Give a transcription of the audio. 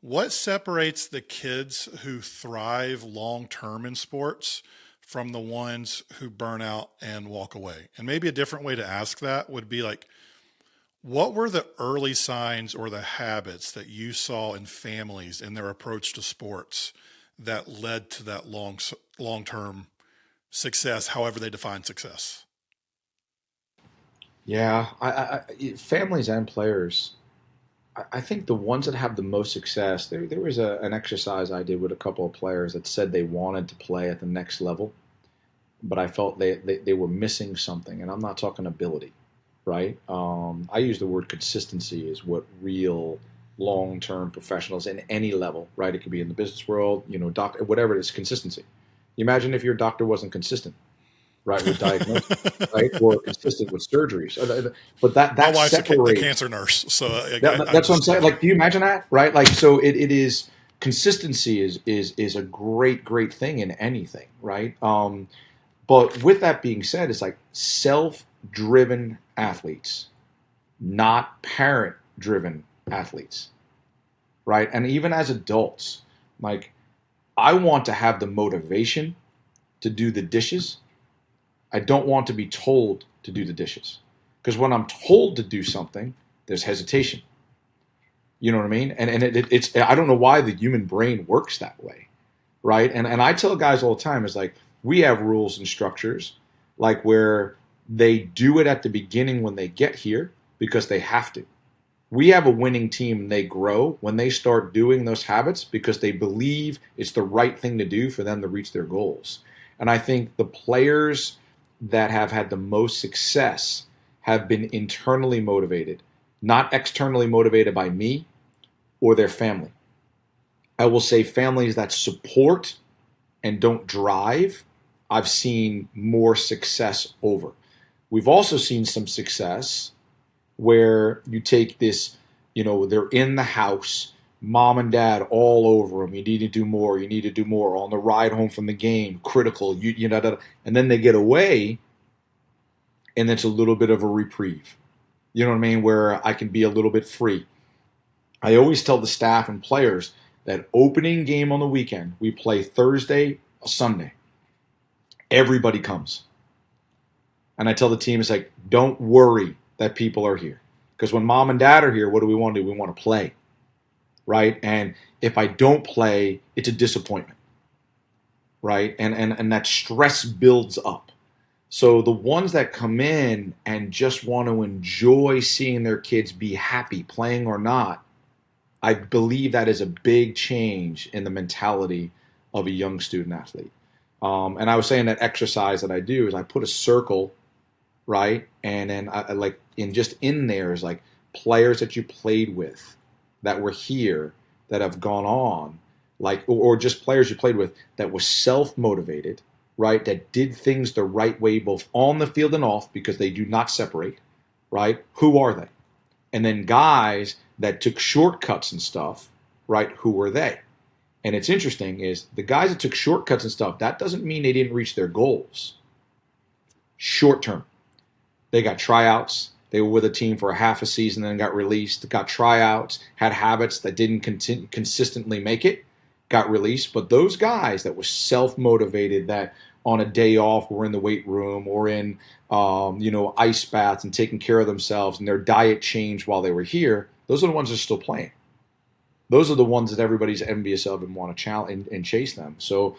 What separates the kids who thrive long term in sports from the ones who burn out and walk away? And maybe a different way to ask that would be like, what were the early signs or the habits that you saw in families in their approach to sports that led to that long term success, however they define success? Yeah, families and players. I think the ones that have the most success. There was an exercise I did with a couple of players that said they wanted to play at the next level, but I felt they were missing something, and I'm not talking ability, right? I use the word consistency is what real long-term professionals in any level, right? It could be in the business world, doctor, whatever it is, consistency. You imagine if your doctor wasn't consistent, right, with diagnosis, right, or consistent with surgeries. But My that wife's a separates. cancer nurse, so I That's what I'm just, saying. yeah. Like, do you imagine that, right? Like, so it is consistency is a great thing in anything, right? But with that being said, it's like self-driven athletes, not parent-driven athletes, right? And even as adults, like I want to have the motivation to do the dishes. I don't want to be told to do the dishes. Because when I'm told to do something, there's hesitation. You know what I mean? It's I don't know why the human brain works that way, right? And I tell guys all the time is like we have rules and structures, like where they do it at the beginning when they get here because they have to. We have a winning team and they grow when they start doing those habits because they believe it's the right thing to do for them to reach their goals. And I think the players that have had the most success have been internally motivated, not externally motivated by me or their family. I will say families that support and don't drive, I've seen more success over. We've also seen some success where you take this, they're in the house, mom and dad all over them. You need to do more. You need to do more. On the ride home from the game, critical. And then they get away, and it's a little bit of a reprieve. You know what I mean? Where I can be a little bit free. I always tell the staff and players that opening game on the weekend, we play Thursday, Sunday. Everybody comes. And I tell the team, it's like, don't worry that people are here. Because when mom and dad are here, what do we want to do? We want to play, right? And if I don't play, it's a disappointment, right? And that stress builds up. So the ones that come in and just want to enjoy seeing their kids be happy, playing or not, I believe that is a big change in the mentality of a young student athlete. And I was saying that exercise that I do is I put a circle, right? And then I like in just in there is like players that you played with that were here that have gone on, like or just players you played with that were self motivated, right? That did things the right way both on the field and off because they do not separate, right? Who are they? And then guys that took shortcuts and stuff, right? Who were they? And it's interesting is the guys that took shortcuts and stuff, that doesn't mean they didn't reach their goals short term. They got tryouts. They were with a team for a half a season, then got released. Got tryouts, had habits that didn't consistently make it, got released. But those guys that were self motivated, that on a day off were in the weight room or in ice baths and taking care of themselves, and their diet changed while they were here. Those are the ones that are still playing. Those are the ones that everybody's envious of and want to challenge and chase them. So